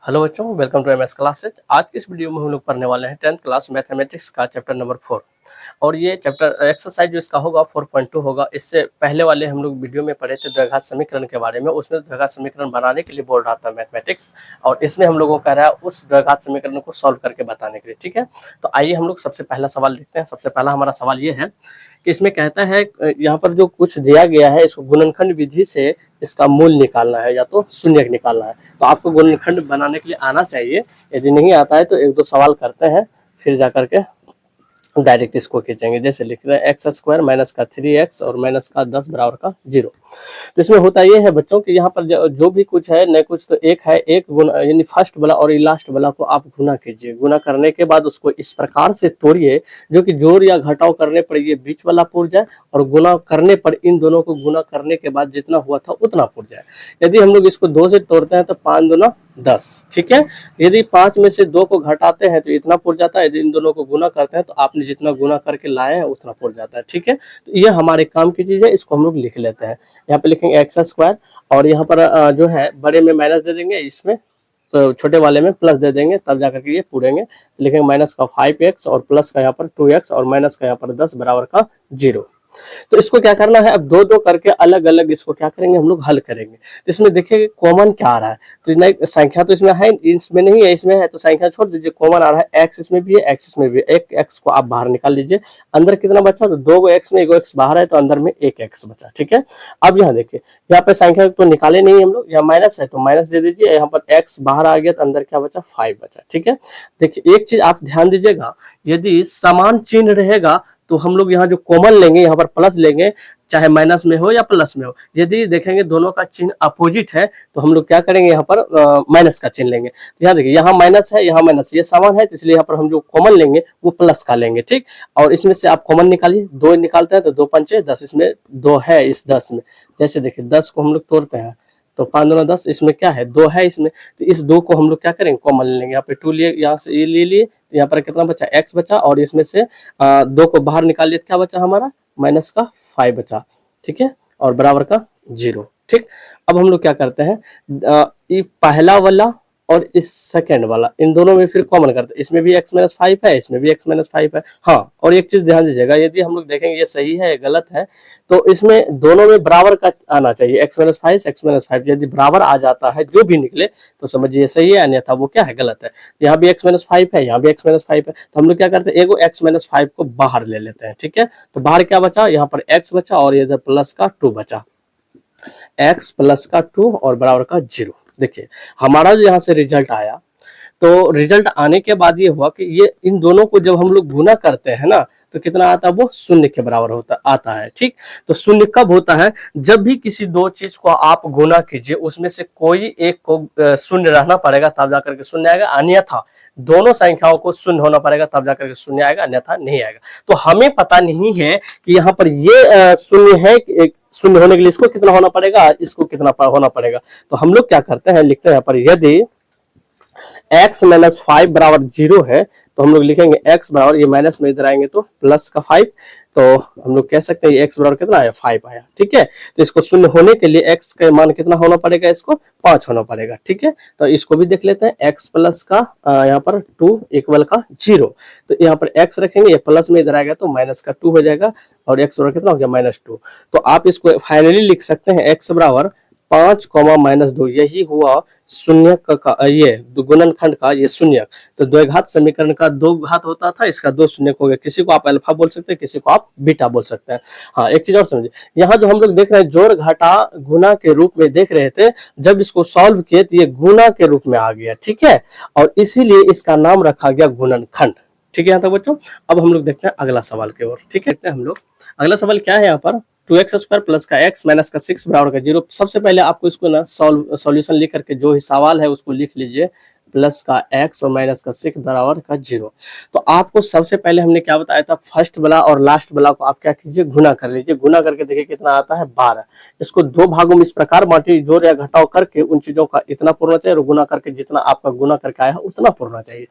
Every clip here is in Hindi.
हेलो बच्चों, वेलकम टू एमएस क्लासेज। आज की इस वीडियो में हम लोग पढ़ने वाले हैं 10th क्लास मैथमेटिक्स का चैप्टर नंबर 4। और ये चैप्टर एक्सरसाइज जो इसका होगा 4.2 होगा। इससे पहले वाले हम लोग वीडियो में पढ़े थे द्विघात समीकरण के बारे में। उसमें द्विघात समीकरण बनाने के लिए बोल रहा था मैथमेटिक्स, और इसमें हम लोगों को कह रहा है उस द्विघात समीकरण को सॉल्व करके बताने के लिए। ठीक है, तो आइए हम लोग सबसे पहला सवाल देखते हैं। सबसे पहला हमारा सवाल ये है कि इसमें कहता है यहाँ पर जो कुछ दिया गया है इसको गुणनखंड विधि से इसका मूल निकालना है या तो शून्यक निकालना है। तो आपको गुणनखंड बनाने के लिए आना चाहिए। यदि नहीं आता है तो एक दो सवाल करते हैं, फिर जाकर के डायरेक्ट इसको खींचेंगे। जैसे लिख रहे हैं एक्स स्क्वायर माइनस का 3x और माइनस का 10 बराबर का 0। तो इसमें होता ये है बच्चों कि यहाँ पर जो भी कुछ है न कुछ तो एक है, एक गुना यानी फर्स्ट वाला और लास्ट वाला को आप गुना कीजिए। गुना करने के बाद उसको इस प्रकार से तोड़िए जो कि जोड़ या घटाव करने पर ये बीच वाला पुर जाए, और गुना करने पर इन दोनों को गुना करने के बाद जितना हुआ था उतना पुर जाए। यदि हम लोग इसको 2 से तोड़ते हैं तो 5 दूना 10। ठीक है, यदि 5 में से 2 को घटाते हैं तो इतना पुर जाता है। यदि इन दोनों को गुना करते हैं तो आपने जितना गुना करके लाए हैं उतना पुर जाता है। ठीक है, तो ये हमारे काम की चीज है, इसको हम लोग लिख लेते हैं। यहाँ पे लिखेंगे एक्स स्क्वायर, और यहाँ पर जो है बड़े में माइनस दे देंगे, इसमें तो छोटे वाले में प्लस दे देंगे, तब जाकर के ये पूरेंगे। तो लिखेंगे माइनस का 5x और प्लस का यहाँ पर 2x और माइनस का यहाँ पर 10 बराबर का 0। तो इसको क्या करना है, अब दो दो करके अलग अलग इसको क्या करेंगे हम लोग हल करेंगे। तो इसमें देखिए कॉमन क्या आ रहा है, तो नहीं संख्या तो इसमें है, इसमें नहीं है, इसमें है तो संख्या छोड़ दीजिए। कॉमन आ रहा है एक्स इसमें भी है, एक्स इसमें भी है। एक एक्स को आप बाहर निकाल लीजिए। अंदर कितना बचा, तो 2 एक्स में 1 एक्स बाहर है तो अंदर में 1 एक्स बचा। ठीक है, अब यहाँ देखिए, यहाँ पे संख्या तो निकाले नहीं हम लोग, यहाँ माइनस है तो माइनस दे दीजिए। यहाँ पर एक्स बाहर आ गया तो अंदर क्या बचा, 5 बचा। ठीक है, देखिए एक चीज आप ध्यान दीजिएगा, यदि समान चिन्ह रहेगा तो हम लोग यहाँ जो कॉमन लेंगे यहाँ पर प्लस लेंगे, चाहे माइनस में हो या प्लस में हो। यदि देखेंगे दोनों का चिन्ह अपोजिट है तो हम लोग क्या करेंगे, यहाँ पर माइनस का चिन्ह लेंगे। तो यहाँ देखिए, यहाँ माइनस है, यहाँ माइनस, ये समान है तो इसलिए यहाँ पर हम जो कॉमन लेंगे वो प्लस का लेंगे। ठीक, और इसमें से आप कॉमन निकालिए, 2 निकालते हैं तो 2 पंचे 10, इसमें 2 है इस 10 में। जैसे देखिए 10 को हम लोग तोड़ते हैं तो 5 दूना 10, इसमें क्या है, 2 है इसमें, तो इस 2 को हम लोग क्या करेंगे, कॉमन लेंगे। यहाँ पे 2 लिए, यहाँ से ये ले लिए, तो यहाँ पर कितना बचा, x बचा, और इसमें से 2 को बाहर निकाल लिए, क्या बचा हमारा, माइनस का 5 बचा। ठीक है, और बराबर का 0। ठीक, अब हम लोग क्या करते हैं, ये पहला वाला और इस सेकेंड वाला, इन दोनों में फिर कॉमन करते हैं। इसमें भी x माइनस 5 है, इसमें भी x माइनस 5 है। हाँ, और एक चीज ध्यान दीजिएगा, यदि हम लोग देखेंगे ये सही है गलत है, तो इसमें दोनों में बराबर का आना चाहिए। x माइनस 5 x माइनस 5 यदि बराबर आ जाता है जो भी निकले तो समझिए सही है, अन्यथा वो क्या है, गलत है। यहाँ भी x माइनस 5 है, यहाँ भी x माइनस 5 है, तो हम लोग क्या करते हैं, एगो x माइनस 5 को बाहर ले लेते हैं। ठीक है, तो बाहर क्या बचा, यहाँ पर x बचा और इधर प्लस का 2 बचा, x प्लस का 2 और बराबर का 0। देखिए हमारा जो यहाँ से रिजल्ट आया, तो रिजल्ट आने के बाद ये हुआ कि ये इन दोनों को जब हम लोग गुना करते हैं ना तो कितना आता है, वो शून्य के बराबर होता आता है। ठीक, तो शून्य कब होता है, जब भी किसी दो चीज को आप गुना कीजिए उसमें से कोई एक को शून्य रहना पड़ेगा तब जाकर के शून्य आएगा, अन्यथा दोनों संख्याओं को शून्य होना पड़ेगा तब जाकर के शून्य आएगा, अन्यथा नहीं आएगा। तो हमें पता नहीं है कि यहाँ पर ये शून्य है, शून्य होने के लिए इसको कितना होना पड़ेगा, इसको कितना होना पड़ेगा। तो हम लोग क्या करते हैं, लिखते हैं यहाँ पर, यदि x माइनस 5 बराबर 0 है तो हम लोग लिखेंगे x बराबर, ये माइनस में इधर आएंगे तो प्लस का 5, तो हम लोग कह सकते हैं x बराबर कितना आया, 5 आया। ठीक है, तो इसको शून्य होने के लिए x का मान कितना होना पड़ेगा, इसको 5 होना पड़ेगा। ठीक है, तो इसको भी देख लेते हैं, x प्लस का यहाँ पर 2 इक्वल का 0, तो यहाँ पर x रखेंगे, ये प्लस में इधर आएगा तो माइनस का 2 हो जाएगा, और x बराबर कितना हो गया, -2। तो आप इसको फाइनली लिख सकते हैं x बराबर 5, -2, यही हुआ शून्य का ये गुणनखंड का ये शून्य। तो द्विघात समीकरण का 2 घात होता था, इसका 2 शून्य हो गया। किसी को आप अल्फा बोल सकते हैं, किसी को आप बीटा बोल सकते हैं। हाँ, एक चीज और समझिए, यहाँ जो हम लोग देख रहे हैं जोड़ घटा गुना के रूप में देख रहे थे, जब इसको सॉल्व किए तो ये गुना के रूप में आ गया। ठीक है, और इसीलिए इसका नाम रखा गया गुणनखंड। ठीक है यहाँ तक बच्चों। अब हम लोग देखते हैं अगला सवाल की ओर। ठीक है, देखते हैं हम लोग अगला सवाल क्या है। यहाँ पर 2x स्क्वायर प्लस का x माइनस का 6 बराबर का 0। सबसे पहले आपको इसको ना सॉल्यूशन लिख करके जो ही सवाल है उसको लिख लीजिए, प्लस का x और माइनस का 6 बराबर का 0। तो आपको सबसे पहले हमने क्या बताया था, फर्स्ट वाला और लास्ट वाला को आप क्या कीजिए, गुना कर लीजिए। गुना करके देखिए कितना आता है, 12। इसको 2 भागों में इस प्रकार बांटिए, जोड़ या घटाव करके उन चीजों का इतना पूर्णा चाहिए और गुना करके जितना आपका गुना करके आया है उतना पूर्णा चाहिए।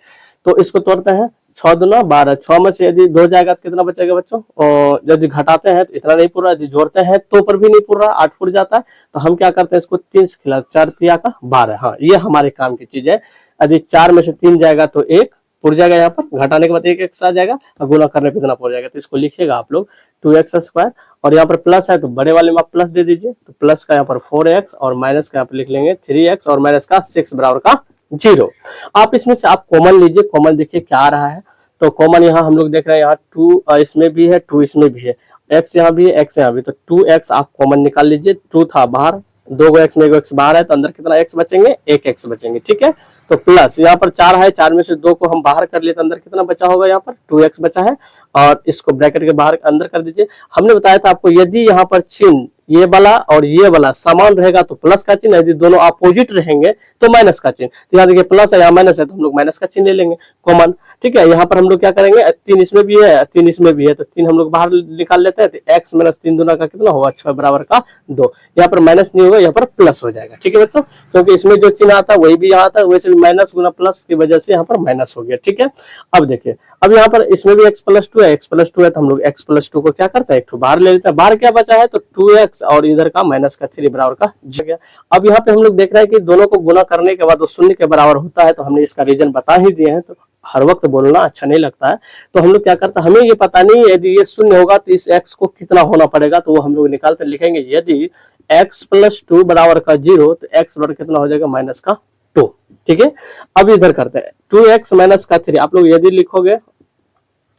तो इसको तोड़ते हैं, 6 दूना 12, 6 में से यदि 2 जाएगा तो कितना बचेगा बच्चों? और यदि घटाते हैं तो इतना नहीं पूरा, यदि जोड़ते हैं तो पर भी नहीं पूरा, 8 फुट जाता है। तो हम क्या करते हैं, इसको 3 से खिला, 4 तिया का 12। हाँ, ये हमारे काम की चीज है। यदि 4 में से 3 जाएगा तो 1 पुर जाएगा, यहाँ पर घटाने के बाद 1 एक्स आ जाएगा और गुना करने पे इतना पुर जाएगा। तो इसको लिखिएगा आप लोग 2x², और यहाँ पर प्लस है तो बड़े वाले में आप प्लस दे दीजिए। तो प्लस का यहाँ पर 4x और माइनस का यहाँ पर लिख लेंगे 3x और माइनस का 6 बराबर का 0। आप इसमें से आप कॉमन लीजिए, कॉमन देखिए क्या आ रहा है। तो कॉमन यहाँ हम लोग देख रहे हैं, यहाँ 2 इसमें भी है, 2 इसमें भी है, x यहाँ भी है, x यहाँ भी। तो 2x आप कॉमन निकाल लीजिए। 2 था बाहर, 2 x में 1 x बाहर है, तो अंदर कितना x बचेंगे? 1 x बचेंगे। ठीक है, तो प्लस यहाँ पर 4 है, 4 में से 2 को हम बाहर कर लिए तो अंदर कितना बचा होगा? यहाँ पर 2x बचा है, और इसको ब्रैकेट के बाहर अंदर कर दीजिए। हमने बताया था आपको, यदि यहाँ पर चिन्ह ये वाला और ये वाला समान रहेगा तो प्लस का चिन्ह, यदि दोनों अपोजिट रहेंगे तो माइनस का चिन्ह। तो यहाँ देखिए प्लस है, यहाँ माइनस है, तो हम लोग माइनस का चिन्ह ले लेंगे कॉमन। ठीक है, यहाँ पर हम लोग क्या करेंगे, 3 इसमें भी है, 3 इसमें भी है, तो 3 हम लोग बाहर निकाल लेते हैं। तो x माइनस 3 दूना का कितना होगा? 6 बराबर का 2। यहाँ पर माइनस नहीं होगा, यहाँ पर प्लस हो जाएगा। ठीक है बच्चों, क्योंकि इसमें जो चिन्ह आता है वही भी यहाँ आता है, वैसे भी माइनस गुना प्लस की वजह से यहाँ पर माइनस हो गया। ठीक है, अब देखिए, अब यहाँ पर इसमें भी x+2 है, x+2 है, तो हम लोग x+2 को क्या करते हैं, एक बाहर ले लेते हैं। बाहर क्या बचा है? तो 2x और इधर का माइनस का 3 बराबर का 0। अब यहाँ पे हम लोग देख रहे हैं कि दोनों को गुना करने के बाद वो शून्य के बराबर होता है, तो हमने इसका रीजन बता ही दिए हैं। तो हर वक्त बोलना अच्छा नहीं लगता है, तो हम लोग क्या करते हैं, हमें ये पता नहीं है यदि ये शून्य होगा तो इस x को कितना होना पड़ेगा, तो वो हम लोग निकालते लिखेंगे। यदि x+2 बराबर का 0, तो x बराबर कितना हो जाएगा? माइनस का 2। ठीक है, अब इधर करते हैं 2x माइनस का 3। आप लोग यदि लिखोगे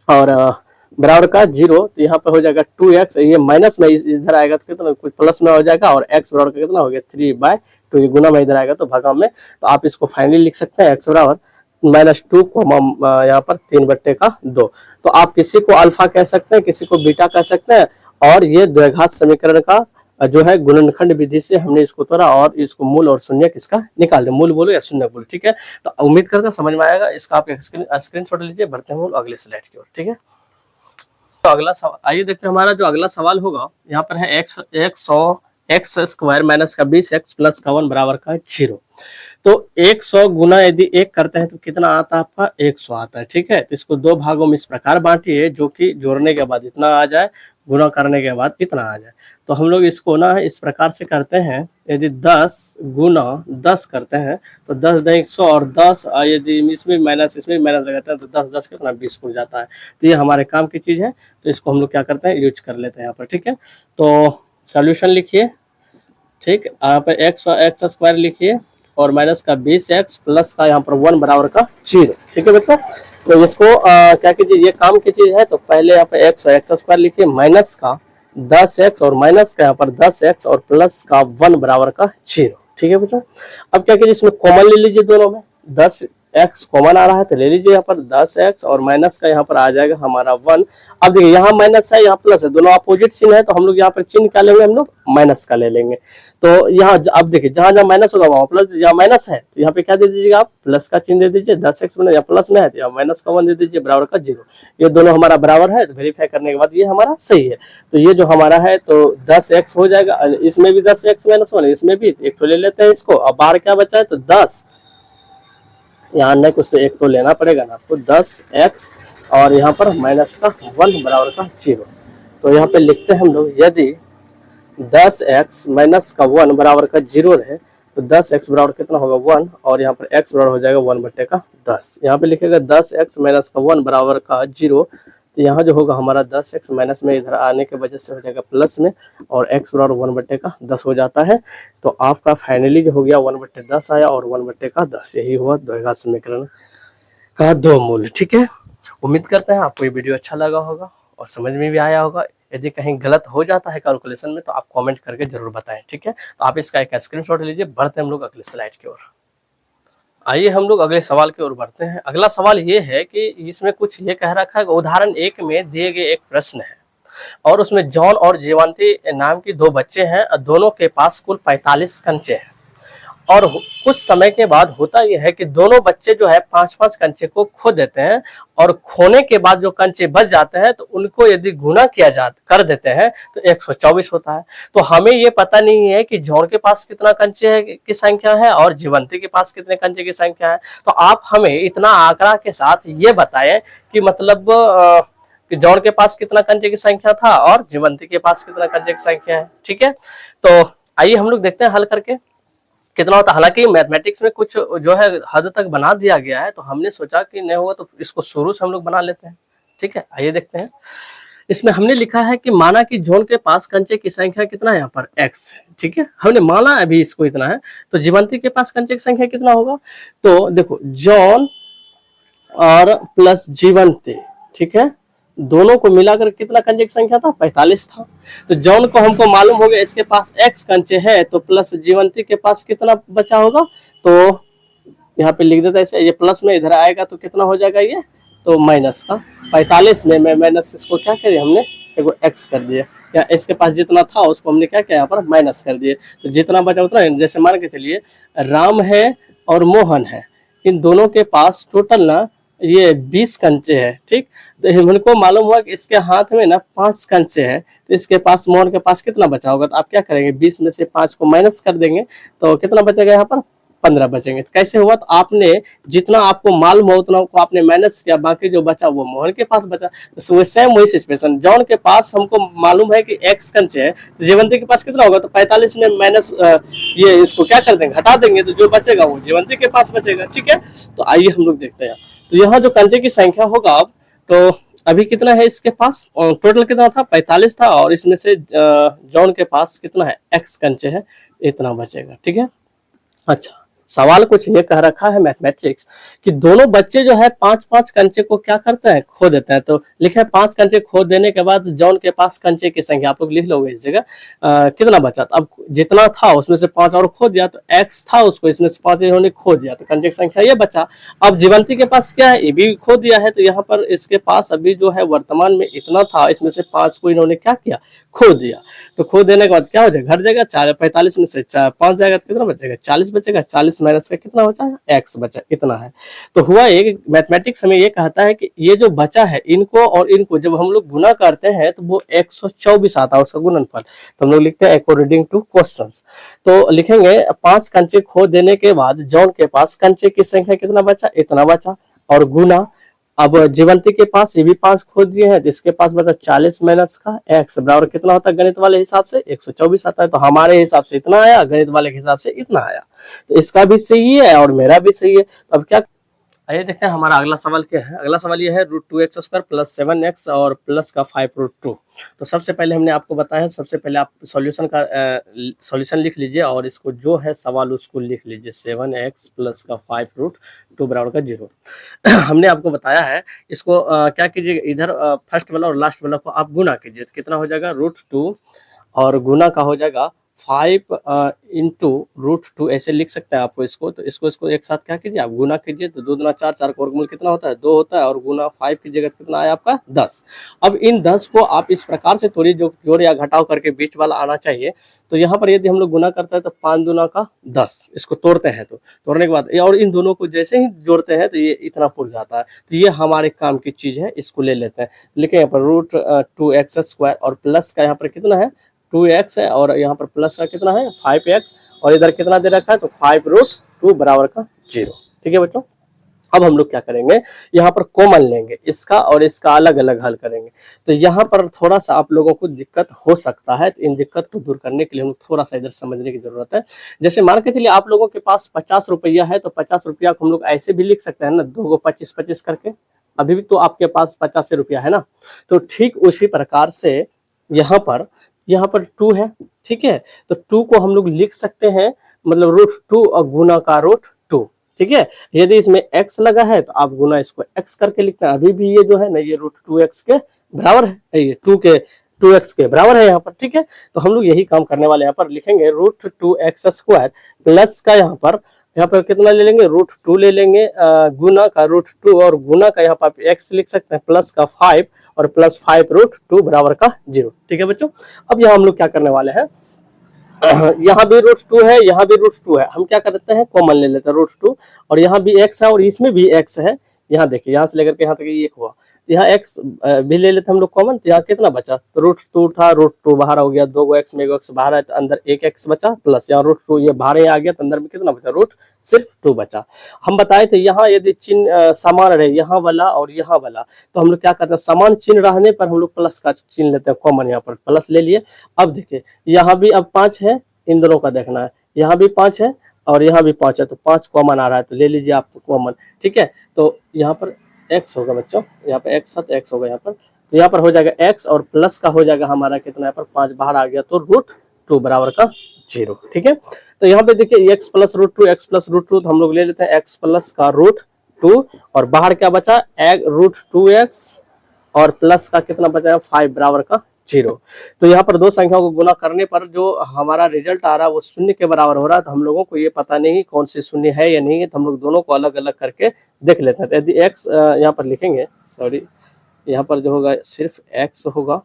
और बराबर का 0, तो यहाँ पे हो जाएगा 2x, ये माइनस में इधर आएगा तो कितना, कुछ प्लस में हो जाएगा, और x बराबर का कितना हो गया? 3/2। ये गुना में इधर आएगा तो भागा में, तो आप इसको फाइनली लिख सकते हैं x बराबर -2 यहाँ पर 3/2। तो आप किसी को अल्फा कह सकते हैं, किसी को बीटा कह सकते हैं, और ये द्विघात समीकरण का जो है गुणनखंड विधि से हमने इसको तोड़ा और इसको मूल और शून्य किसका निकाल दे, मूल बोलो या शून्य बोलो। ठीक है, तो उम्मीद करते हैं समझ में आएगा। इसका आप स्क्रीनशॉट लीजिए, बढ़ते हैं अगले स्लाइड की ओर। ठीक है, तो अगला सवाल आइए देखते हैं। हमारा जो अगला सवाल होगा, यहाँ पर है x² माइनस का 20x प्लस का 1 बराबर का 0। तो 100 गुना यदि 1 करते हैं तो कितना आता है आपका? 100 आता है। ठीक है, तो इसको 2 भागों में इस प्रकार बांटिए, जो कि जोड़ने के बाद इतना आ जाए, गुना करने के बाद इतना आ जाए। तो हम लोग इसको ना इस प्रकार से करते हैं, यदि 10 गुना 10 करते हैं तो 10 × 100, और 10 यदि इसमें माइनस लगाते हैं तो 10 कितना 20 हो जाता है। तो ये हमारे काम की चीज़ है, तो इसको हम लोग क्या करते हैं, यूज कर लेते हैं यहाँ पर। ठीक है, तो सॉल्यूशन लिखिए। ठीक, यहाँ पर x² लिखिए और माइनस का 20x प्लस का यहाँ पर 1 बराबर का 0। ठीक है बच्चों, तो इसको क्या कीजिए, ये काम की चीज है। तो पहले यहाँ पे x² लिखिए, माइनस का 10x और माइनस का यहाँ पर 10x और प्लस का 1 बराबर का 0। ठीक है बच्चों, अब क्या कीजिए, इसमें कॉमन ले लीजिए, दोनों में 10x कॉमन आ रहा है तो ले लीजिए। यहाँ पर 10x और माइनस का यहाँ पर आ जाएगा हमारा 1। अब देखिए, यहाँ माइनस है, यहाँ प्लस है, दोनों अपोजिट चिन्ह है, तो हम लोग यहाँ पर चिन्ह क्या लेंगे, हम लोग माइनस का ले लेंगे। तो यहाँ अब देखिए, जहाँ जहाँ माइनस होगा वहाँ प्लस, यहाँ माइनस है तो यहाँ पे क्या दे दीजिएगा आप? प्लस का चिन्ह दे दीजिए। 10x में या प्लस में है तो यहाँ माइनस का 1 दे दीजिए, बराबर का 0। ये दोनों हमारा बराबर है, तो वेरीफाई करने के बाद ये हमारा सही है। तो ये जो हमारा है तो 10x हो जाएगा, इसमें भी 10x -1, इसमें भी एक तो ले लेते हैं इसको। अब बाहर क्या बचा है? तो 10, यहाँ नहीं कुछ तो एक तो लेना पड़ेगा ना आपको, 10x और यहाँ पर माइनस का 1 बराबर का 0। तो यहाँ पे लिखते हैं हम लोग, यदि 10x माइनस का 1 बराबर का 0 रहे तो 10x बराबर कितना होगा? 1, और यहाँ पर x बराबर हो जाएगा 1/10। यहाँ पे लिखेगा 10x माइनस का 1 बराबर का 0। तो यहाँ जो होगा हमारा 10x माइनस में इधर आने की वजह से हो जाएगा प्लस में, और x बराबर 1/10 हो जाता है। तो आपका फाइनली जो हो गया 1/10 आया और 1/10, यही हुआ द्विघात समीकरण का 2 मूल। ठीक है, उम्मीद करते हैं आपको ये वीडियो अच्छा लगा होगा और समझ में भी आया होगा। यदि कहीं गलत हो जाता है कैलकुलेशन में तो आप कमेंट करके जरूर बताएं। ठीक है, तो आप इसका एक स्क्रीनशॉट लीजिए। बढ़ते हैं हम लोग अगले स्लाइड की ओर। आइए हम लोग अगले सवाल की ओर बढ़ते हैं। अगला सवाल ये है कि इसमें कुछ ये कह रखा है कि उदाहरण 1 में दिए गए एक प्रश्न है और उसमें जॉन और जीवंती नाम की 2 बच्चे हैं, दोनों के पास कुल 45 कंचे हैं और कुछ समय के बाद होता यह है कि दोनों बच्चे जो है 5-5 कंचे को खो देते हैं, और खोने के बाद जो कंचे बच जाते हैं तो उनको यदि गुना किया कर देते हैं तो 124 होता है। तो हमें ये पता नहीं है कि जॉन के पास कितना कंचे है की संख्या है और जीवंती के पास कितने कंचे की संख्या है। तो आप हमें इतना आंकड़ा के साथ ये बताएं कि मतलब कि जॉन के पास कितना कंचे की संख्या था और जीवंती के पास कितना कंचे की संख्या है। ठीक है, तो आइए हम लोग देखते हैं हल करके कितना होता है। हालांकि मैथमेटिक्स में कुछ जो है हद तक बना दिया गया है, तो हमने सोचा कि नहीं होगा तो इसको शुरू से हम लोग बना लेते हैं। ठीक है, आइए देखते हैं। इसमें हमने लिखा है कि माना कि जॉन के पास कंचे की संख्या कितना है, यहाँ पर x है। ठीक है, हमने माना अभी इसको इतना है, तो जीवंती के पास कंचे की संख्या कितना होगा। तो देखो जॉन और प्लस जीवंती, ठीक है, दोनों को मिलाकर कितना कंचे की संख्या था, 45 था। तो जॉन को हमको मालूम हो गया इसके पास x कंचे है, तो प्लस जीवंती के पास कितना बचा होगा। तो यहाँ पे लिख देता है ऐसे, ये प्लस में इधर आएगा तो कितना हो जाएगा ये, तो माइनस का 45 में माइनस इसको क्या करिए हमने एगो x कर दिया, या इसके पास जितना था उसको हमने क्या किया यहाँ पर माइनस कर दिए। तो जितना बचा उतना, जैसे मान के चलिए राम है और मोहन है, इन दोनों के पास टोटल ना ये 20 कंचे है। ठीक, तो हमको मालूम हुआ कि इसके हाथ में ना 5 कंचे है, तो इसके पास मोहन के पास कितना बचा होगा। तो आप क्या करेंगे, 20 में से 5 को माइनस कर देंगे तो कितना बचेगा यहाँ पर 15 बचेंगे। तो कैसे हुआ, तो आपने जितना आपको मालूम हो उतना को आपने माइनस किया, बाकी जो बचा वो मोहन के पास बचा। तो सेम वही सिचुएशन, जॉन के पास हमको मालूम है कि x कंचे है, तो जीवंती के पास कितना होगा, तो 45 में माइनस ये इसको क्या कर देंगे, हटा देंगे, तो जो बचेगा वो जीवंती के पास बचेगा। ठीक है, तो आइए हम लोग देखते हैं। तो यहाँ जो कंचे की संख्या होगा अब, तो अभी कितना है इसके पास, टोटल कितना था 45 था, और इसमें से जॉन के पास कितना है x कंचे है, इतना बचेगा। ठीक है, अच्छा सवाल कुछ ये कह रखा है मैथमेटिक्स कि दोनों बच्चे जो है 5-5 कंचे को क्या करते हैं, खो देते हैं। तो लिखे 5 कंचे खो देने के बाद जॉन के पास कंचे की संख्या आप लोग लिख लोगे इस जगह कितना बचा। तो अब जितना था उसमें से 5 और खो दिया, तो x था उसको इसमें से 5 इन्होंने खो दिया, तो कंचे की संख्या ये बचा। अब जीवंती के पास क्या है, ये भी खो दिया है, तो यहाँ पर इसके पास अभी जो है वर्तमान में इतना था, इसमें से 5 को इन्होंने क्या किया, खो दिया। तो खो देने के बाद क्या हो जाएगा, घट जाएगा, 45 में से 5 जाएगा तो कितना बचेगा, 40 बचेगा। 40 माइनस का कितना बचा है, x बचा, इतना है। तो हुआ एक मैथमेटिक्स में ये कहता है कि ये जो बचा है इनको और इनको जब हम लोग गुना करते हैं तो वो 124 आता है उसका गुणनफल। तो हम लोग लिखते हैं अकॉर्डिंग टू क्वेश्चंस। तो लिखेंगे 5 कंचे खो देने के बाद जॉन के पास कंचे की संख्या कितना बचा, इतना बचा, और गुना अब जीवंती के पास ये भी 5 खो दिए हैं, तो इसके पास बचा 40 माइनस का x बराबर कितना होता है गणित वाले हिसाब से 124 आता है। तो हमारे हिसाब से इतना आया, गणित वाले के हिसाब से इतना आया। तो इसका भी सही है और मेरा भी सही है। तो अब क्या, आइए देखते हैं हमारा अगला सवाल क्या है। अगला सवाल ये है √2x² प्लस 7x और प्लस का 5√2। तो सबसे पहले हमने आपको बताया, सबसे पहले आप सॉल्यूशन का सॉल्यूशन लिख लीजिए और इसको जो है सवाल उसको लिख लीजिए, 7x प्लस का 5√2 बराबर का 0। हमने आपको बताया है इसको क्या कीजिए, इधर फर्स्ट वाला और लास्ट वाला को आप गुना कीजिए, तो कितना हो जाएगा √2 और गुना का हो जाएगा 5 इंटू √2, ऐसे लिख सकते हैं आपको इसको। तो इसको एक साथ क्या कीजिए, आप गुना कीजिए, तो 2 दूना 4, 4 का वर्गमूल कितना होता है 2 होता है, और गुना 5 की जगह कितना आया आपका 10। अब इन 10 को आप इस प्रकार से तोड़िए जो जोड़ या घटाव करके बीच वाला आना चाहिए। तो यहाँ पर यदि हम लोग गुना करते हैं तो 5 दूना का 10, इसको तोड़ते हैं, तो तोड़ने के बाद और इन दोनों को जैसे ही जोड़ते हैं तो ये इतना पुर जाता है। तो ये हमारे काम की चीज है, इसको ले लेते हैं। लिखे यहाँ पर √2x² और प्लस का यहाँ पर कितना है 2x है, और यहाँ पर प्लस का कितना है 5x, और इधर कितना दे रखा है तो 5√2 बराबर का 0। ठीक है बच्चों, अब हम लोग क्या करेंगे, यहाँ पर कॉमन लेंगे इसका और इसका अलग अलग हल करेंगे। तो यहाँ पर थोड़ा सा आप लोगों को दिक्कत हो सकता है, तो इन दिक्कत को दूर करने के लिए हम लोग थोड़ा सा इधर समझने की जरूरत है। जैसे मान के चलिए आप लोगों के पास 50 रुपया है, तो 50 रुपया को हम लोग ऐसे भी लिख सकते हैं ना, 2 को 25-25 करके। अभी भी तो आपके पास 50 रुपया है ना, तो ठीक उसी प्रकार से यहाँ पर 2 है। ठीक है, तो 2 को हम लोग लिख सकते हैं, मतलब √2 और गुना का √2। ठीक है, यदि इसमें x लगा है तो आप गुना इसको x करके लिखते हैं। अभी भी ये जो है ना ये √2x के बराबर है, ये 2x के बराबर है यहाँ पर। ठीक है, तो हम लोग यही काम करने वाले, यहाँ पर लिखेंगे √2x² प्लस का यहाँ पर कितना ले लेंगे √2 ले लेंगे, गुना का √2, और गुना का यहाँ पर x लिख सकते हैं प्लस का 5 और प्लस 5√2 बराबर का 0। ठीक है बच्चों, अब यहाँ हम लोग क्या करने वाले हैं, यहाँ भी रूट 2 है, यहाँ भी रूट 2 है, हम क्या करते हैं कॉमन ले लेते हैं रूट 2, और यहाँ भी x है और इसमें भी x है। यहाँ देखिए यहाँ से लेकर के यहाँ तक ये 1 हुआ, तो यहाँ x भी ले लेते हैं हम लोग कॉमन, तो यहाँ कितना बचा, तो रूट 2 था, रूट 2 बाहर हो गया, 2 x में 1 x बाहर है तो अंदर 1x बचा, प्लस यहाँ रूट 2 ये बाहर ही आ गया तो अंदर में कितना बचा, रूट सिर्फ 2 बचा। हम बताए थे यहाँ यदि चिन्ह समान रहे, यहाँ वाला और यहाँ वाला, तो हम लोग क्या करते हैं, समान चिन्ह रहने पर हम लोग प्लस का चिन्ह लेते हैं, कॉमन यहाँ पर प्लस ले लिए। अब देखिए यहाँ भी अब 5 है, इन दोनों का देखना है, यहाँ भी 5 है और यहाँ भी 5 है, तो 5 कॉमन आ रहा है तो ले लीजिए आप कॉमन, ठीक है। तो यहाँ पर x होगा बच्चों, यहाँ पे x है तो x होगा यहाँ पर, तो यहाँ पर हो जाएगा x और प्लस का हो जाएगा हमारा कितना, यहाँ पर 5 बाहर आ गया तो रूट 2 बराबर का 0, ठीक है। तो यहाँ पे देखिए x plus root 2, x plus root 2, तो हम लोग ले लेते हैं x प्लस का रूट 2 और बाहर क्या बचा, रूट 2x और प्लस का कितना बचा है 5 बराबर का 0। तो यहाँ पर दो संख्याओं को गुना करने पर जो हमारा रिजल्ट आ रहा है वो शून्य के बराबर हो रहा है, तो हम लोगों को ये पता नहीं कौन सी शून्य है या नहीं है, तो हम लोग दोनों को अलग अलग करके देख लेते हैं। तो यदि x यहाँ पर लिखेंगे, सॉरी यहाँ पर जो होगा सिर्फ x होगा,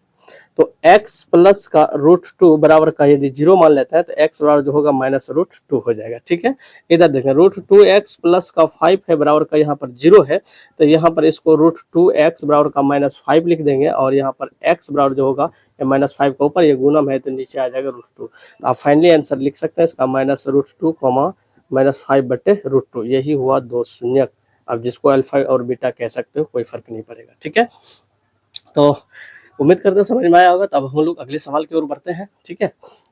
तो x प्लस का रूट 2 बराबर का यदि 0 मान लेते हैं तो x बराबर जो होगा -√2 हो जाएगा, ठीक है। इधर देखें रूट 2x प्लस का 5 है बराबर का यहाँ पर 0 है, तो यहाँ पर इसको रूट 2x बराबर का -5 लिख देंगे और यहाँ पर x बराबर जो होगा -5 के ऊपर ये गुणम है तो नीचे आ जाएगा रूट 2। तो आप फाइनली आंसर लिख सकते हैं इसका -√2, -5/√2, यही हुआ 2 शून्यक। अब जिसको अल्फा और बीटा कह सकते हो कोई फर्क नहीं पड़ेगा, ठीक है। तो उम्मीद करते हैं समझ में आया होगा। तब हम लोग अगले सवाल की ओर बढ़ते हैं, ठीक है।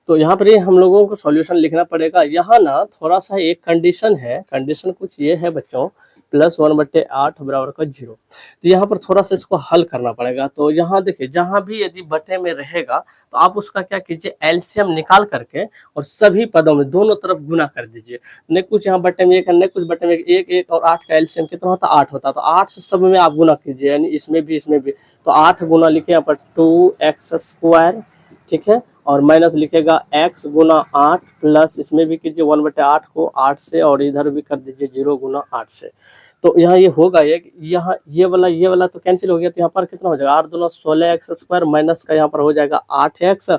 तो यहाँ पर ये हम लोगों को सॉल्यूशन लिखना पड़ेगा। यहाँ ना थोड़ा सा एक कंडीशन है, कंडीशन कुछ ये है बच्चों, +1/8 बराबर का 0, तो यहाँ पर थोड़ा सा इसको हल करना पड़ेगा। तो यहाँ देखिए जहाँ भी यदि बटे में रहेगा तो आप उसका क्या कीजिए, एलसीएम निकाल करके और सभी पदों में दोनों तरफ गुना कर दीजिए। न कुछ यहाँ बटे में 1 है, न कुछ बटे में 1, 1 और 8 का एलसीएम कितना होता है 8 होता है, तो 8 से सब में आप गुना कीजिए, यानी इसमें भी इसमें भी। तो 8 गुना लिखे यहाँ पर 2x², ठीक है, और माइनस लिखेगा x गुना 8 प्लस इसमें भी कीजिए 1/8 को 8 से और इधर भी कर दीजिए 0 गुना 8 से। तो यहाँ ये होगा यहाँ ये वाला तो कैंसिल हो गया, तो यहाँ पर कितना हो जाएगा 8 दूना 16x² माइनस का यहाँ पर हो जाएगा 8x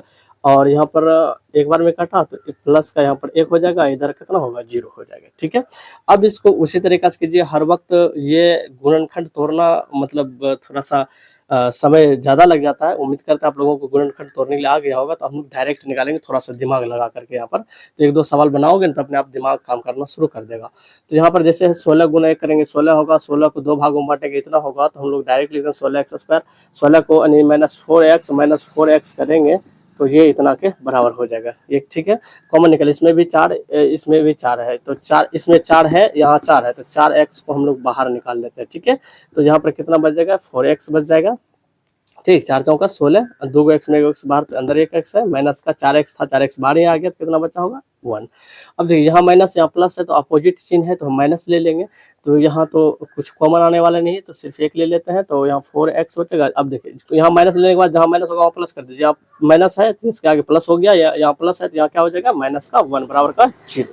और यहाँ पर एक बार में काटा तो प्लस का यहाँ पर 1 हो जाएगा, इधर कितना होगा 0 हो जाएगा, ठीक है। अब इसको उसी तरीके से कीजिए। हर वक्त ये गुणनखंड तोड़ना मतलब थोड़ा सा समय ज़्यादा लग जाता है। उम्मीद करते हैं आप लोगों को गुणनखंड तोड़ने के लिए आ गया होगा, तो हम लोग डायरेक्ट निकालेंगे थोड़ा सा दिमाग लगा करके। यहाँ पर तो 1-2 सवाल बनाओगे ना तो अपने आप दिमाग काम करना शुरू कर देगा। तो यहाँ पर जैसे 16 गुना 1 करेंगे 16 होगा, 16 को 2 भागों में बांटेंगे इतना होगा, तो हम लोग डायरेक्ट लिखते हैं 16x²। 16 को यानी -4x करेंगे तो ये इतना के बराबर हो जाएगा, ये ठीक है। कॉमन निकल, इसमें भी 4 इसमें भी 4 है, तो 4 इसमें 4 है यहाँ 4 है, तो 4x को हम लोग बाहर निकाल लेते हैं, ठीक है। तो यहाँ पर कितना बच जाएगा 4x बच जाएगा, ठीक। 4 चौका 16, 2 x में 1 x बाहर तो अंदर 1 x है, माइनस का 4x था 4x बाहर ही आ गया तो कितना बचा होगा 1। अब देखिए यहाँ माइनस यहाँ प्लस है तो अपोजिट चिन्ह है तो हम माइनस ले लेंगे, तो यहाँ तो कुछ कॉमन आने वाला नहीं है तो सिर्फ 1 ले लेते हैं, तो यहाँ 4x बचेगा। अब देखिए तो यहाँ माइनस लेने के बाद जहाँ माइनस होगा वहाँ प्लस कर दीजिए, आप माइनस है तो इसके आगे प्लस हो गया, यहाँ प्लस है तो यहाँ क्या हो जाएगा -1 बराबर का 0,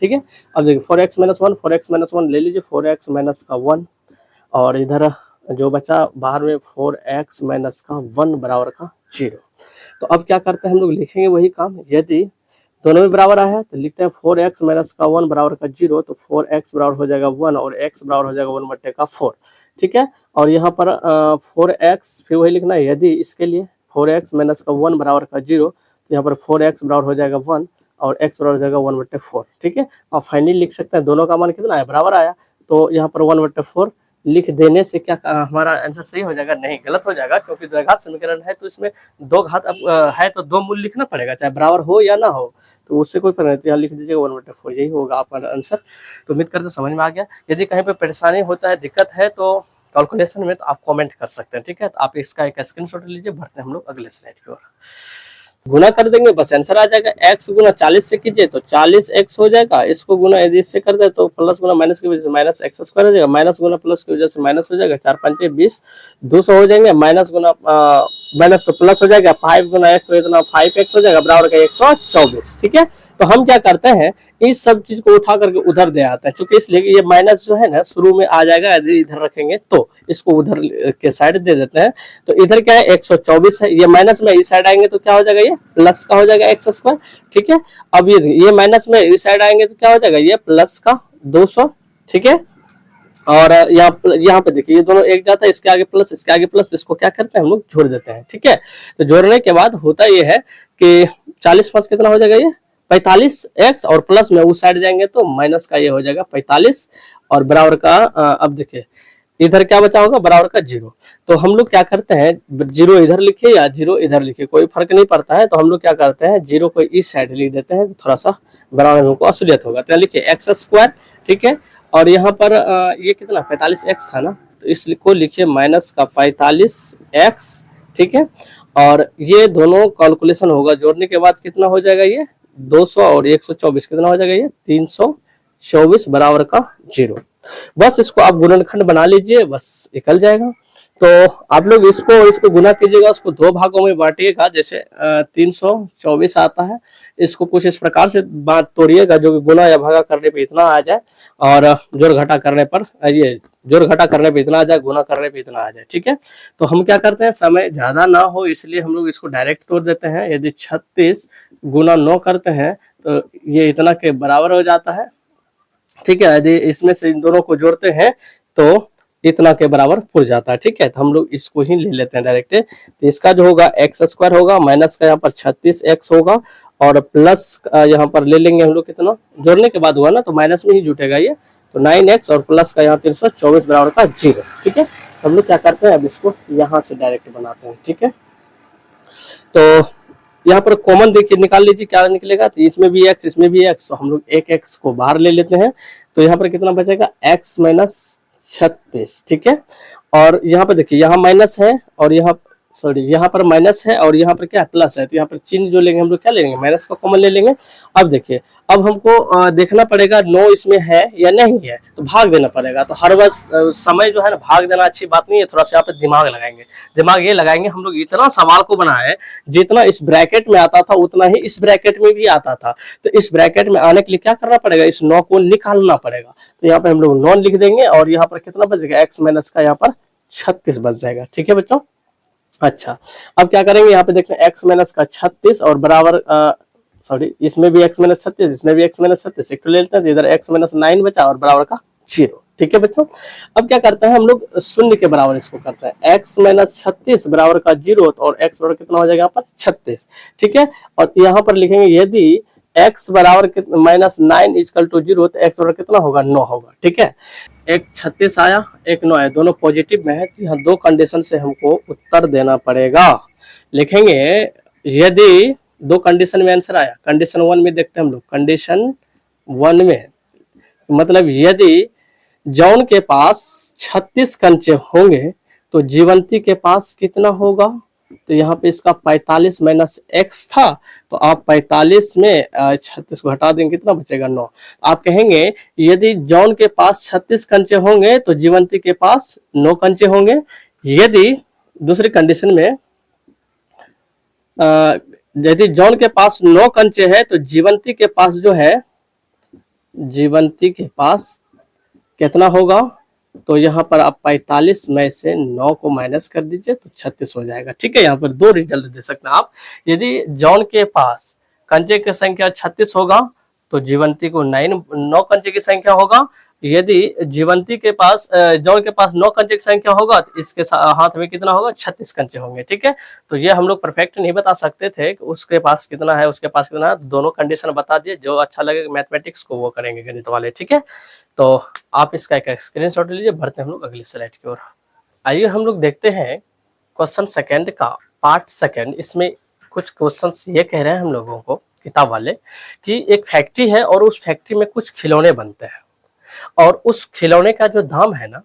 ठीक है। अब देखिए 4x - 1 ले लीजिए, 4x - 1 और इधर जो बचा बाहर में 4x - 1 बराबर का 0। तो अब क्या करते हैं हम लोग लिखेंगे वही काम, यदि दोनों में बराबर आया है तो लिखते हैं 4x - 1 बराबर का 0, तो 4x बराबर हो जाएगा 1 और x बराबर हो जाएगा 1/4, ठीक है। और यहाँ पर 4x फिर वही लिखना है, यदि इसके लिए 4x - 1 बराबर का 0, तो यहाँ पर 4x बराबर हो जाएगा 1 और x बराबर हो जाएगा 1/4, ठीक है। आप फाइनली लिख सकते हैं दोनों का मान कितना है बराबर आया, तो यहाँ पर 1/4 लिख देने से क्या हमारा आंसर सही हो जाएगा, नहीं गलत हो जाएगा, क्योंकि द्विघात समीकरण है तो इसमें 2 घात है तो 2 मूल्य लिखना पड़ेगा, चाहे बराबर हो या ना हो, तो उससे कोई फर्क नहीं। यहाँ लिख दीजिएगा 1/4, यही होगा आपका आंसर। तो उम्मीद करते समझ में आ गया। यदि कहीं पे परेशानी होता है, दिक्कत है तो कैलकुलेशन में, तो आप कमेंट कर सकते हैं, ठीक है। तो आप इसका एक स्क्रीनशॉट लीजिए। बढ़ते हैं हम लोग अगले स्लाइड की ओर। गुना कर देंगे बस आंसर आ जाएगा। x गुना 40 से कीजिए तो 40x हो जाएगा, इसको गुना यदि इससे कर दे तो प्लस गुना माइनस की वजह से -x² हो जाएगा, माइनस गुना प्लस की वजह से माइनस हो जाएगा, 4 5 20 200 हो जाएंगे, माइनस गुना माइनस तो प्लस हो जाएगा, 5 गुना 1 तो इतना 5x हो जाएगा बराबर का 124, ठीक है। तो हम क्या करते हैं, इस सब चीज को उठा करके उधर दे आते हैं, चूंकि इसलिए ये माइनस जो है ना शुरू में आ जाएगा, यदि इधर रखेंगे तो इसको उधर के साइड दे देते हैं। तो इधर क्या है 124 है, ये माइनस में इस साइड आएंगे तो क्या हो जाएगा, ये प्लस का हो जाएगा एक्स स्क्वायर। ठीक है, अब ये माइनस में इस साइड आएंगे तो क्या हो जाएगा, ये प्लस का 200। ठीक है, और यहाँ पे देखिए ये दोनों एक जाता है, इसके आगे प्लस इसके आगे प्लस, तो इसको क्या करते हैं हम लोग जोड़ देते हैं। ठीक है, तो जोड़ने के बाद होता ये है कि 40 कितना हो जाएगा, ये 45 एक्स, और प्लस में उस साइड जाएंगे तो माइनस का ये हो जाएगा 45, और बराबर का अब देखिए इधर क्या बचा होगा, बराबर का 0। तो हम लोग क्या करते हैं, 0 इधर लिखे या 0 इधर लिखे कोई फर्क नहीं पड़ता है, तो हम लोग क्या करते हैं 0 को इस साइड लिख देते हैं, थोड़ा सा बराबर में हमको असुलियत होगा। तो लिखिए एक्स स्क्वायर। ठीक है, और यहाँ पर ये कितना 45 एक्स था ना, तो इसको लिखिए माइनस का 45 एक्स। ठीक है, और ये दोनों कैलकुलेशन होगा, जोड़ने के बाद कितना हो जाएगा, ये 200 और 124 कितना हो जाएगा, ये 324 बराबर का 0। बस इसको आप गुणनखंड बना लीजिए, बस निकल जाएगा। तो आप लोग इसको गुना कीजिएगा, उसको दो भागों में बांटिएगा, जैसे 324 आता है, इसको कुछ इस प्रकार से बात तोड़िएगा जो कि गुना या भागा करने पे इतना आ जाए, और जोड़ घटा करने पर ये जोड़ घटा करने पे इतना आ जाए, गुना करने पे इतना आ जाए। ठीक है, तो हम क्या करते हैं, समय ज्यादा ना हो इसलिए हम लोग इसको डायरेक्ट तोड़ देते हैं। यदि 36 गुना 9 करते हैं तो ये इतना के बराबर हो जाता है। ठीक है, यदि इसमें से इन दोनों को जोड़ते हैं तो इतना के बराबर पुर जाता है। ठीक है, तो हम लोग इसको ही ले लेते हैं डायरेक्ट। तो इसका जो होगा एक्स स्क्वायर होगा, माइनस का यहाँ पर 36 एक्स होगा, और प्लस यहाँ पर ले लेंगे हम लोग कितना, जोड़ने के बाद हुआ ना तो माइनस में ही जुटेगा ये, तो 9x, और प्लस का यहाँ 324 बराबर का 0। ठीक है, तो हम लोग क्या करते हैं, अब इसको यहाँ से डायरेक्ट बनाते हैं। ठीक है, तो यहाँ पर कॉमन देखिए निकाल लीजिए क्या निकलेगा, तो इसमें भी x इसमें भी x, तो हम लोग एक x को बाहर ले लेते हैं, तो यहाँ पर कितना बचेगा x माइनस 36। ठीक है, और यहाँ पर देखिए यहाँ माइनस है, और यहाँ पर माइनस है, और यहाँ पर क्या प्लस है, तो यहाँ पर चिन्ह जो लेंगे हम लोग क्या ले लेंगे, माइनस का कॉमन ले लेंगे। अब देखिए अब हमको देखना पड़ेगा 9 इसमें है या नहीं है, तो भाग देना पड़ेगा। तो हर बार समय जो है ना भाग देना अच्छी बात नहीं है, थोड़ा सा यहाँ पे दिमाग लगाएंगे। दिमाग ये लगाएंगे, हम लोग इतना सवाल को बनाए जितना इस ब्रैकेट में आता था उतना ही इस ब्रैकेट में भी आता था, तो इस ब्रैकेट में आने के लिए क्या करना पड़ेगा, इस 9 को निकालना पड़ेगा। तो यहाँ पे हम लोग 9 लिख देंगे, और यहाँ पर कितना बचेगा, एक्स माइनस का यहाँ पर 36 बच जाएगा। ठीक है बच्चों, अच्छा अब क्या करेंगे, यहाँ पे देखते हैं x माइनस का 36 और बराबर सॉरी इसमें भी x माइनस 36, इसमें भी x माइनस 36, एक तो ले लेते हैं, इधर x माइनस 9 बचा और बराबर का 0। ठीक है बच्चों, अब क्या करते हैं हम लोग शून्य के बराबर इसको करते हैं, x माइनस 36 बराबर का 0, और x बराबर कितना हो जाएगा यहाँ पर 36। ठीक है, और यहाँ पर लिखेंगे यदि x बराबर माइनस 9 इक्वल टू 0, तो x बराबर कितना होगा, 9 होगा। ठीक है, एक 36 आया, एक 9 है, दोनों पॉजिटिव में है, तो यहाँ दो कंडीशन से हमको उत्तर देना पड़ेगा। लिखेंगे यदि दो कंडीशन में आंसर आया, कंडीशन 1 में देखते हैं हम लोग, कंडीशन 1 में मतलब यदि जॉन के पास 36 कंचे होंगे तो जीवंती के पास कितना होगा, तो यहाँ पे इसका 45 माइनस एक्स था, तो आप 45 में 36 को हटा देंगे, कितना बचेगा 9। आप कहेंगे यदि जॉन के पास 36 कंचे होंगे तो जीवंती के पास 9 कंचे होंगे। यदि दूसरी कंडीशन में यदि जॉन के पास 9 कंचे है तो जीवंती के पास जो है, जीवंती के पास कितना होगा, तो यहाँ पर आप 45 में से 9 को माइनस कर दीजिए तो 36 हो जाएगा। ठीक है, यहाँ पर दो रिजल्ट दे सकते हैं आप। यदि जॉन के पास कंचे की संख्या 36 होगा तो जीवंती को 9 कंचे की संख्या होगा। यदि जीवंती के पास जॉन के पास 9 कंचे की संख्या होगा तो इसके हाथ में कितना होगा, 36 कंचे होंगे। ठीक है, तो ये हम लोग परफेक्ट नहीं बता सकते थे कि उसके पास कितना है उसके पास कितना है, दोनों कंडीशन बता दिए। जो अच्छा लगेगा मैथमेटिक्स को वो करेंगे गणित वाले। ठीक है, तो आप इसका एक स्क्रीनशॉट लीजिए। बढ़ते हैं हम लोग अगली स्लाइड की ओर। आइए हम लोग देखते हैं क्वेश्चन सेकंड का पार्ट सेकंड। इसमें कुछ क्वेश्चंस ये कह रहे हैं हम लोगों को किताब वाले कि एक फैक्ट्री है और उस फैक्ट्री में कुछ खिलौने बनते हैं, और उस खिलौने का जो दाम है ना,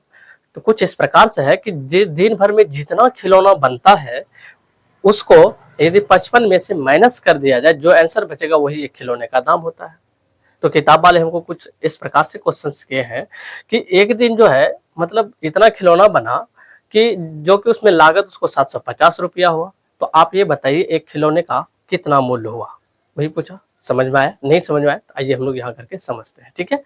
तो कुछ इस प्रकार से है कि दिन भर में जितना खिलौना बनता है उसको यदि 55 में से माइनस कर दिया जाए, जो आंसर बचेगा वही एक खिलौने का दाम होता है। तो किताब वाले हमको कुछ इस प्रकार से क्वेश्चंस किए हैं कि एक दिन जो है मतलब इतना खिलौना बना कि जो कि उसमें लागत उसको 750 रुपया हुआ, तो आप ये बताइए एक खिलौने का कितना मूल्य हुआ, वही पूछा समझ में आया? नहीं समझ में आया तो आइए हम लोग यहाँ करके समझते हैं। ठीक है,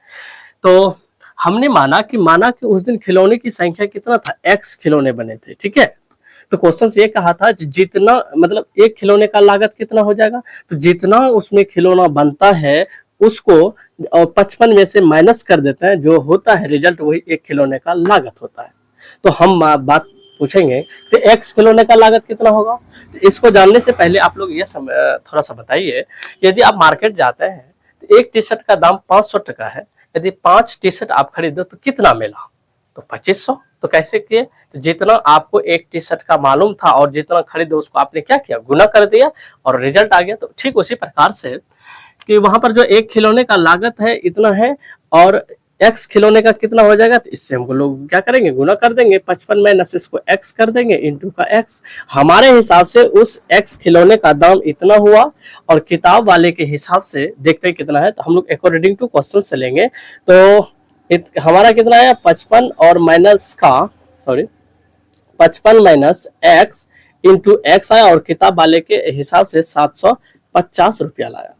तो हमने माना कि उस दिन खिलौने की संख्या कितना था, x खिलौने बने थे। ठीक है, तो क्वेश्चन ये कहा था जितना मतलब एक खिलौने का लागत कितना हो जाएगा, तो जितना उसमें खिलौना बनता है उसको 55 में से माइनस कर देते हैं, जो होता है रिजल्ट वही एक खिलौने का लागत होता है। तो हम बात पूछेंगे तो x खिलौने का लागत कितना होगा। तो इसको जानने से पहले आप लोग ये थोड़ा सा बताइए, यदि आप मार्केट जाते हैं तो एक टी शर्ट का दाम 500 टका है, यदि 5 टी शर्ट आप खरीदो तो कितना मिला, तो 2500। तो कैसे किए, तो जितना आपको एक टी शर्ट का मालूम था और जितना खरीदो उसको आपने क्या किया, गुना कर दिया और रिजल्ट आ गया। तो ठीक उसी प्रकार से कि वहां पर जो एक खिलौने का लागत है इतना है और x खिलौने का कितना हो जाएगा, तो इससे हमको लोग क्या करेंगे, गुना कर देंगे, 55 माइनस इसको x कर देंगे इंटू का x। हमारे हिसाब से उस x खिलौने का दाम इतना हुआ और किताब वाले के हिसाब से देखते हैं कितना है। तो हम लोग अकॉर्डिंग टू क्वेश्चन से लेंगे, तो हमारा कितना है 55 और माइनस का 55 माइनस x इंटू x आया और किताब वाले के हिसाब से 750 रुपया लाया।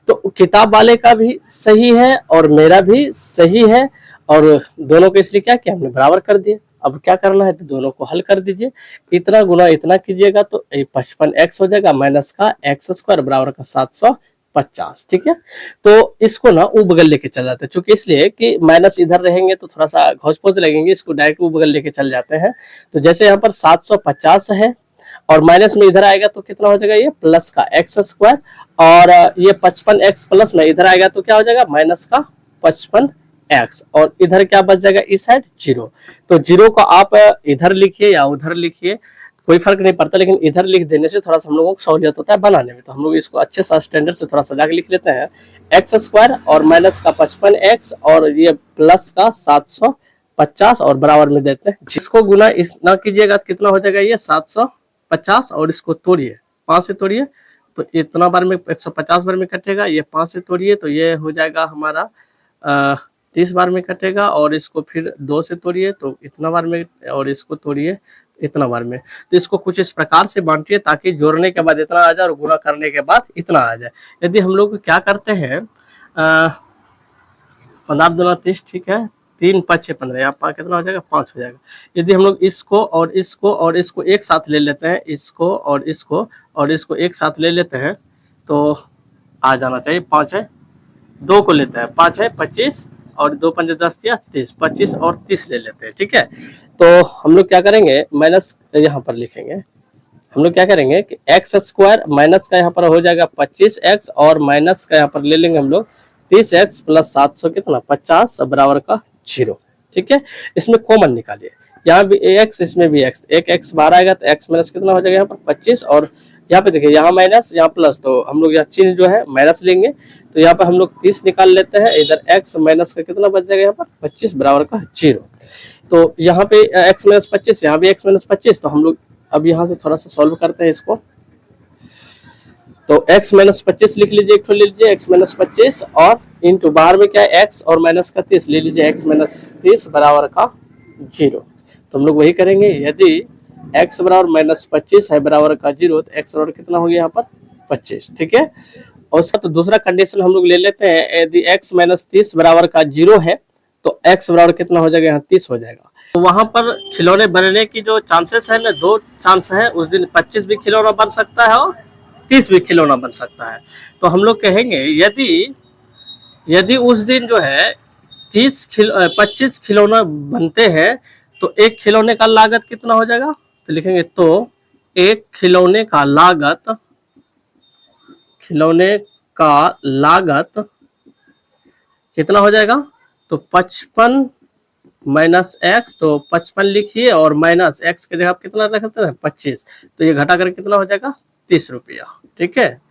तो किताब वाले का भी सही है और मेरा भी सही है और दोनों को इसलिए क्या किया, हमने बराबर कर दिए। अब क्या करना है, तो दोनों को हल कर दीजिए, इतना गुना इतना कीजिएगा तो 55x हो जाएगा माइनस का x स्क्वायर बराबर का 750। ठीक है, तो इसको ना ऊ बगल लेके चल जाते हैं, चूंकि इसलिए कि माइनस इधर रहेंगे तो थोड़ा सा घोष पोच लगेंगे, इसको डायरेक्ट ऊ बगल लेके चल जाते हैं। तो जैसे यहाँ पर 750 है और माइनस में इधर आएगा तो कितना हो जाएगा, ये प्लस का एक्स स्क्वायर और ये 55x प्लस में इधर आएगा तो क्या हो जाएगा माइनस का 55x और इधर क्या बच जाएगा इस साइड 0। तो 0 को आप इधर लिखिए या उधर लिखिए कोई फर्क नहीं पड़ता, लेकिन इधर लिख देने से थोड़ा सा हम लोगों को सहूलियत होता है बनाने में। तो हम लोग इसको अच्छे सा स्टैंडर्ड से थोड़ा सजा के लिख लेते हैं, एक्स स्क्वायर और माइनस का 55x और ये प्लस का 750 और बराबर में देते हैं, जिसको गुना इस ना कीजिएगा तो कितना हो जाएगा, ये 750 और इसको तोड़िए 5 से तोड़िए तो इतना बार में 150 बार में कटेगा, ये 5 से तोड़िए तो ये हो जाएगा हमारा 30 बार में कटेगा और इसको फिर 2 से तोड़िए तो इतना बार में और इसको तोड़िए इतना बार में। तो इसको कुछ इस प्रकार से बांटिए ताकि जोड़ने के बाद इतना आ जाए और गुणा करने के बाद इतना आ जाए। यदि हम लोग क्या करते हैं 15 दूना 30, ठीक है, 3 5 6 15, यहाँ पर कितना हो जाएगा 5 हो जाएगा। यदि हम लोग इसको और इसको और इसको एक साथ ले लेते हैं, इसको और इसको एक साथ ले लेते हैं तो आ जाना चाहिए 5 है, 2 को लेते हैं 5 है 25 और 2 5 10 दिया 30, 25 और 30 ले लेते हैं। ठीक है, तो हम लोग क्या करेंगे माइनस यहाँ पर लिखेंगे, हम लोग क्या करेंगे कि एक्स स्क्वायर माइनस का यहाँ पर हो जाएगा 25x और माइनस का यहाँ पर ले लेंगे हम लोग 30x प्लस 700 कितना 50 बराबर का 0। ठीक है, इसमें कॉमन निकालिए, यहाँ भी x इसमें भी x, एक x बाहर आएगा तो x माइनस कितना हो जाएगा यहाँ पर 25 और यहाँ पे देखिए यहाँ माइनस यहाँ प्लस, तो हम लोग यहाँ चिन्ह जो है माइनस लेंगे तो यहाँ पर हम लोग 30 निकाल लेते हैं, इधर x माइनस का कितना बच जाएगा यहाँ पर 25 बराबर का 0। तो यहाँ पे x माइनस 25, यहाँ भी x माइनस 25, तो हम लोग अब यहाँ से थोड़ा सा सॉल्व करते हैं इसको। तो x माइनस 25 लिख लीजिए, एक ले लीजिए x माइनस 25 और इंटू बाहर में क्या है x और माइनस का 30 ले लीजिए, x माइनस 30 बराबर का 0। तो हम लोग वही करेंगे, यदि x बराबर माइनस 25 है बराबर का 0 तो x बराबर कितना हो गया यहाँ पर 25। ठीक है, और उसका तो दूसरा कंडीशन हम लोग ले लेते हैं, यदि x माइनस 30 बराबर का 0 है तो x बराबर कितना हो जाएगा यहाँ 30 हो जाएगा। तो वहां पर खिलौने बनने की जो चांसेस है ना, 2 चांस है, उस दिन 25 भी खिलौना बन सकता है और 30 भी खिलौना बन सकता है। तो हम लोग कहेंगे यदि उस दिन जो है 25 खिलौना बनते हैं तो एक खिलौने का लागत कितना हो जाएगा, तो लिखेंगे तो एक खिलौने का लागत कितना हो जाएगा, तो 55 माइनस एक्स, तो 55 लिखिए और माइनस एक्स के जगह आप कितना रखते हैं 25, तो ये घटा कर कितना हो जाएगा 30 रुपया। ठीक है,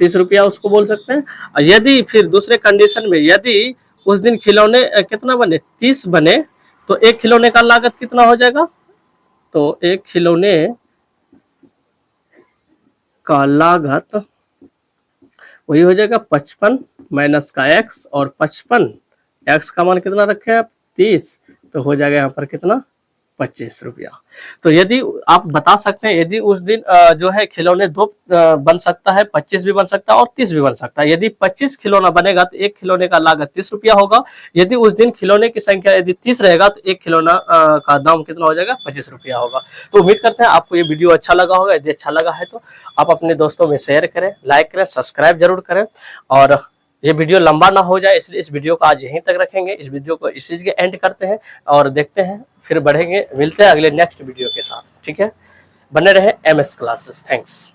30 रुपया उसको बोल सकते हैं। यदि फिर दूसरे कंडीशन में यदि उस दिन खिलौने कितना बने 30 बने तो एक खिलौने का लागत कितना हो जाएगा, तो एक खिलौने का लागत वही हो जाएगा 55 माइनस का एक्स और 55 एक्स का मान कितना रखे आप 30, तो हो जाएगा यहाँ पर कितना 25 रुपया। तो यदि आप बता सकते हैं, यदि उस दिन जो है खिलौने 2 बन सकता है, 25 भी बन सकता है और 30 भी बन सकता है। यदि 25 खिलौना बनेगा तो एक खिलौने का लागत 30 रुपया होगा। यदि उस दिन खिलौने की संख्या यदि 30 रहेगा तो एक खिलौना का दाम कितना हो जाएगा, 25 रुपया होगा। तो उम्मीद करते हैं आपको ये वीडियो अच्छा लगा होगा। यदि अच्छा लगा है तो आप अपने दोस्तों में शेयर करें, लाइक करें, सब्सक्राइब जरूर करें। और ये वीडियो लंबा ना हो जाए इसलिए इस वीडियो को आज यहीं तक रखेंगे। इस वीडियो को इसी के एंड करते हैं और देखते हैं, फिर बढ़ेंगे, मिलते हैं अगले नेक्स्ट वीडियो के साथ। ठीक है, बने रहे MS क्लासेस। थैंक्स।